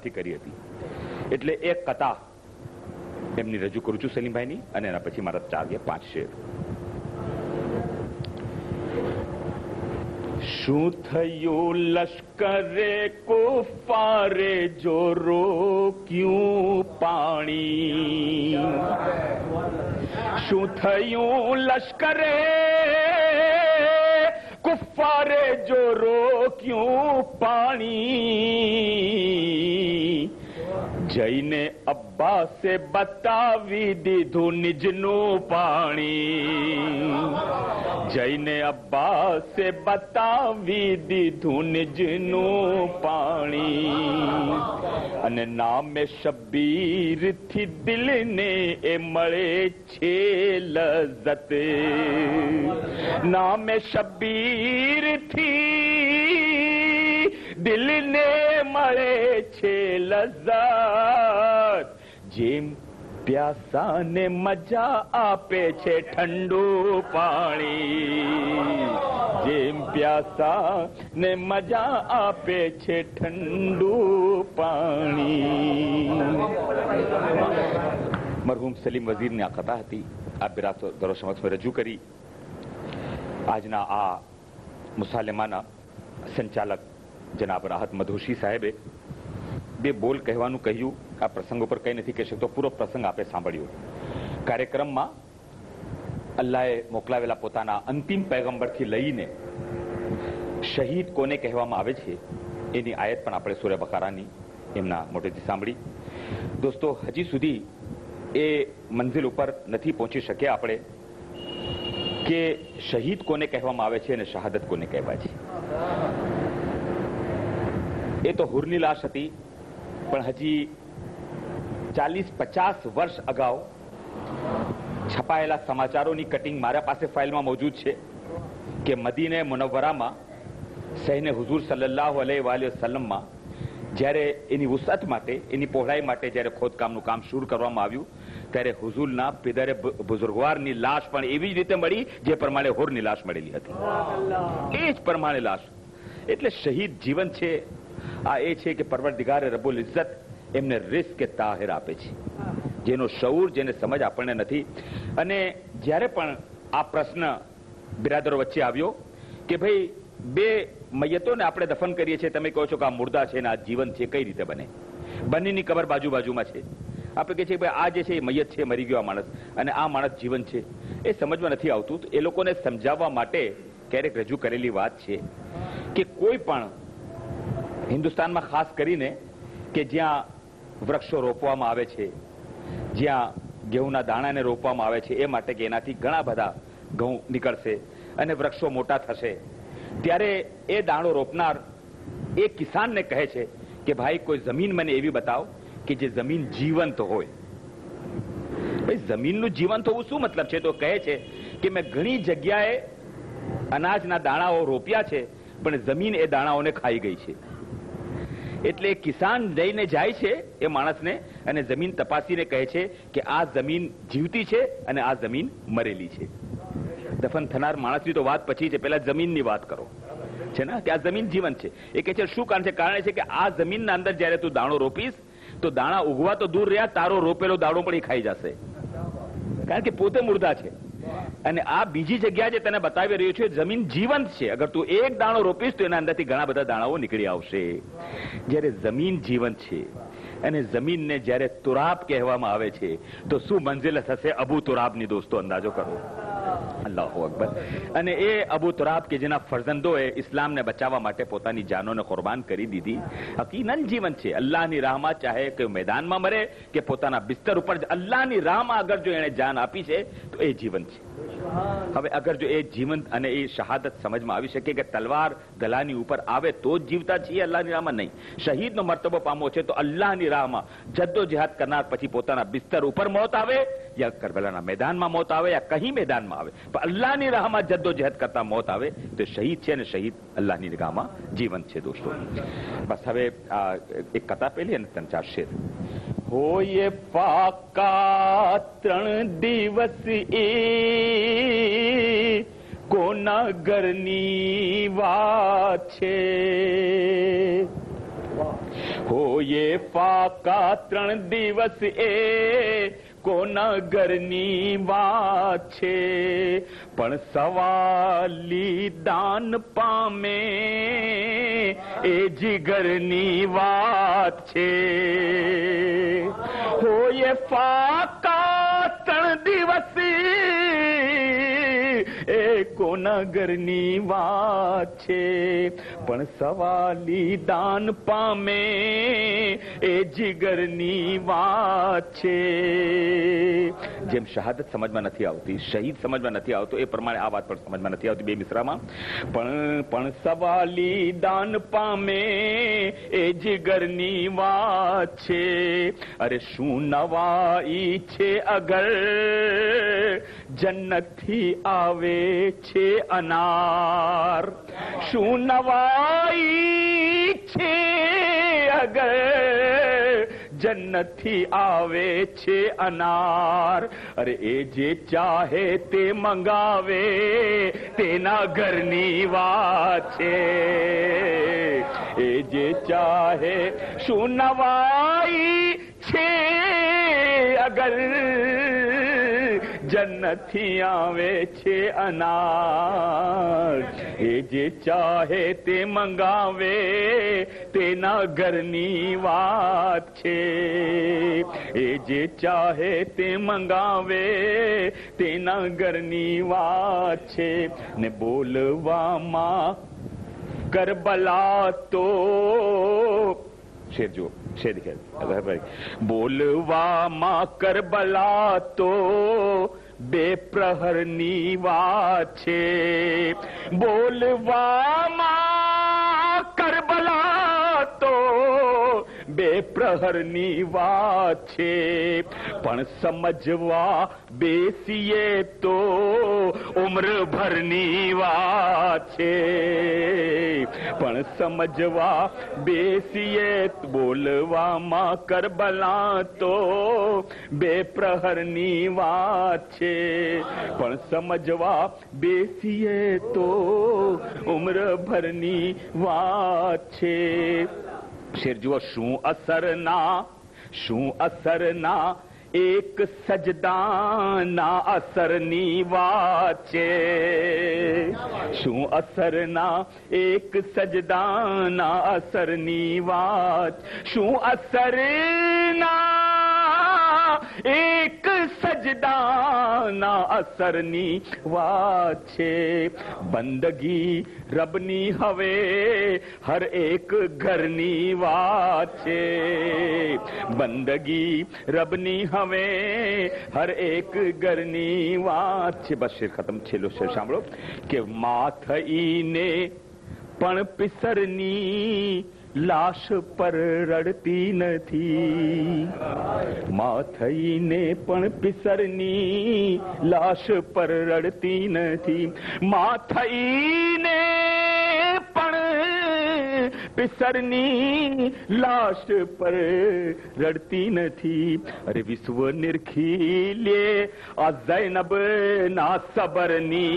થી કરી હતી. એટલે એક કથા એમની રજૂ કરું છું સલીમભાઈની, અને એના પછી મારા 4 કે 5 શેર. શું થયું લશ્કરે કુફારે જો રોક્યું પાણી? શું થયું લશ્કરે કુફારે જો રોક્યું પાણી? જઈને અબ્બાસે બતાવી દીધું નિજનું પાણી. જઈને અબ્બાસે બતાવી દીધું નિજનું પાણી. અને નામે શબ્બીર થી દિલને એ મળે છે લઝ્ઝત. નામે શબ્બીર થી દિલને મળે છે લઝ્ઝત. જેમ પ્યાસાને મજા આપે છે ઠંડુ પાણી. જેમ પ્યાસાને મજા આપે છે ઠંડુ પાણી. મરહૂમ સલીમ વઝીરની આ કથા હતી. આ બિરાદરો સમક્ષ રજૂ કરી. આજના આ મુસાલેમાના સંચાલક જનાબ રાહત મધોશી સાહેબે 2 બોલ કહેવાનું કહ્યું. આ પ્રસંગ ઉપર કંઈ નથી કહી શકતો, પૂરો પ્રસંગ આપણે સાંભળ્યો. કાર્યક્રમમાં અલ્લાહે મોકલાવેલા પોતાના અંતિમ પૈગંબરથી લઈને શહીદ કોને કહેવામાં આવે છે એની આયત પણ આપણે સૂરા બકરાની એમના મોઢેથી સાંભળી. દોસ્તો, હજી સુધી એ મંઝિલ ઉપર નથી પહોંચી શક્યા આપણે કે શહીદ કોને કહેવામાં આવે છે અને શહાદત કોને કહેવાય છે. એ તો હુરની લાશ હતી, પણ હજી 40-50 વર્ષ અગાઉ છપાયેલા સમાચારોની કટિંગ મારા પાસે ફાઇલમાં મોજૂદ છે કે મદીને મુનવ્વરામાં સહીને હુઝુર સલ્લલ્લાહુ અલૈહિ વસલ્લમમાં જ્યારે એની વુસઅત માટે, એની પહોળાઈ માટે જ્યારે ખોદકામનું કામ શરૂ કરવામાં આવ્યું ત્યારે હુઝુરના પિદરે બુઝુર્ગવારની લાશ પણ એવી જ રીતે મળી જે પ્રમાણે હુરની લાશ મળેલી હતી. એ જ પ્રમાણે લાશ. એટલે શહીદ જીવન છે. આ એ છે કે પરવરદિગારે રબ્બુલ ઇઝ્ઝત એમને રિઝ્ક તાહિર આપે છે, જેનો શઉર, જેને સમજ આપણને નથી. અને જ્યારે પણ આ પ્રશ્ન બિરાદરો વચ્ચે આવ્યો કે ભાઈ 2 મયતોને આપણે દફન કરીએ છીએ, તમે કહો છો કે આ મુર્દા છે ને આ જીવન છે, કઈ રીતે બને? બંનેની કબર બાજુમાં છે. આપણે કહીએ છીએ ભાઈ આ જે છે એ મયત છે, મરી ગયો આ માણસ, અને આ માણસ જીવન છે. એ સમજમાં નથી આવતું. એ લોકોને સમજાવવા માટે ક્યારેક રજૂ કરેલી વાત છે કે કોઈ પણ હિન્દુસ્તાનમાં ખાસ કરીને કે જ્યાં વૃક્ષો રોપવામાં આવે છે, જ્યાં ઘઉંના દાણાને રોપવામાં આવે છે, એ માટે કે એનાથી ઘણા બધા ઘઉં નીકળશે અને વૃક્ષો મોટા થશે, ત્યારે એ દાણો રોપનાર એ કિસાનને કહે છે કે ભાઈ કોઈ જમીન મને એવી બતાવો કે જે જમીન જીવંત હોય. ભાઈ જમીનનું જીવંત હોવું શું મતલબ છે? તો કહે છે કે મેં ઘણી જગ્યાએ અનાજના દાણાઓ રોપ્યા છે, પણ જમીન એ દાણાઓને ખાઈ ગઈ છે. એટલે કિસાન જઈને જાય છે એ માણસને અને જમીન તપાસીને કહે છે કે આ જમીન જીવતી છે અને આ જમીન મરેલી છે. દફન થનાર માણસની તો વાત પછી છે, પહેલા જમીનની વાત કરો છે ને, કે આ જમીન જીવન છે. એ કહે છે શું કારણ છે? કારણ છે કે આ જમીનના અંદર જ્યારે તું દાણો રોપીશ તો દાણા ઉગવા તો દૂર રહ્યા, તારો રોપેલો દાણો પણ એ ખાઈ જશે, કારણ કે પોતે મુર્દા છે. અને આ બીજી જગ્યા જે તને બતાવી રહ્યો છે જમીન જીવંત છે. અગર તું એક દાણો રોપીશ તો એના અંદરથી ઘણા બધા દાણાઓ નીકળી આવશે. જ્યારે જમીન જીવંત છે અને જમીનને જ્યારે તુરાબ કહેવામાં આવે છે તો શું મંઝિલ થશે અબુ તુરાબની? દોસ્તો, અંદાજો કરો. અલ્લાહુ અકબર. અને એ અબુ તુરાબ કે જેના ફરજંદોએ ઇસ્લામને બચાવવા માટે પોતાની જાનોને કુરબાન કરી દીધી, હકીકતન જીવન છે. અલ્લાહની રાહમાં ચાહે કે મેદાનમાં મરે કે પોતાના બિસ્તર ઉપર, અલ્લાહની રાહમાં અગર જો એને જાન આપી છે તો એ જીવન છે. હવે અગર જો એ જીવન અને એ શહાદત સમજમાં આવી શકે કે તલવાર ગલાની ઉપર આવે તો જ જીવતા છીએ, અલ્લાહની રાહમાં નહીં. શહીદનો મર્તબો પામવો છે તો અલ્લાહની રાહમાં જદ્દોજહદ કરનાર પછી પોતાના બિસ્તર ઉપર મોત આવે યા કરબલાના મેદાનમાં મોત આવે યા કहीं મેદાનમાં આવે, પણ અલ્લાહની રાહમાં જદ્દોજહદ કરતા મોત આવે તો શહીદ છે અને શહીદ અલ્લાહની નિગાહમાં જીવંત છે. દોસ્તો, બસ હવે એક કથા પહેલી અને 3-4 શેર. હોય પાકા 3 દિવસ એ કોના ઘરની વાત છે. હો હોયે ફાકા 3 દિવસ એ કોના ઘરની વાત છે, પણ સવાલી દાન પામે એ જીગરની વાત છે. હોયે ફાકા 3 દિવસ એ કોના ઘરની વાત છે, પણ સવાલી દાન પામે એ જીગરની વાત છે. જેમ શહાદત સમજમાં નથી આવતી, શહીદ સમજમાં નથી આવતો, એ પ્રમાણે આ વાત પણ સમજમાં નથી આવતી બે મિસરામાં. પણ સવાલી દાન પામે એ જીગરની વાત છે. અરે શું નવાઈ છે અગર જન્નતથી આવે છે અનાર, શું નવાઈ છે અગર જન્નતથી આવે છે અનાર. અરે એ જે ચાહે તે મંગાવે તેના ઘરની વાત છે. એ જે ચાહે શું નવાઈ છે અગર જન્નતથી આવે છે અનાર. એ જે ચાહે તે મંગાવે તેના ઘરની વાત છે. એ જે ચાહે તે મંગાવે તેના ઘરની વાત છે. ને બોલવામાં કરબલા તો શેર જુઓ, શેર દેખાય. બોલવામાં કરબલા તો બે પ્રહરની વાત છે. બોલવામાં કરબલા તો બે પ્રહરની વાત છે. પણ સમજવા બેસીએ તો ઉમ્ર ભરની વાત છે. પણ સમજવા બેસીએ બોલવામાં કરબલા તો બે પ્રહરની વાત છે. પણ સમજવા બેસીએ તો ઉમ્ર ભરની વાત છે. શેર જુઓ, શું અસરના એક સજદાના અસરની વાત છે. શું અસરના એક સજદાના અસરની વાત, શું અસરના એક સજદાના અસરની વાત છે. બંદગી રબની હવે હર એક ઘરની વાત છે. બંદગી રબની હવે હર એક ઘરની વાત છે. બસ શેર ખતમ. છેલ્લો શેર સાંભળો કે માથઈને પણ પિસરની લાશ પર રડતી નથી. માથઈને પણ પિસરની લાશ પર રડતી નથી. માથઈને પણ પિસરની લાશ પર રડતી નથી. અરે વિશ્વ નિરખી લે આ ઝૈનબ ના સબરની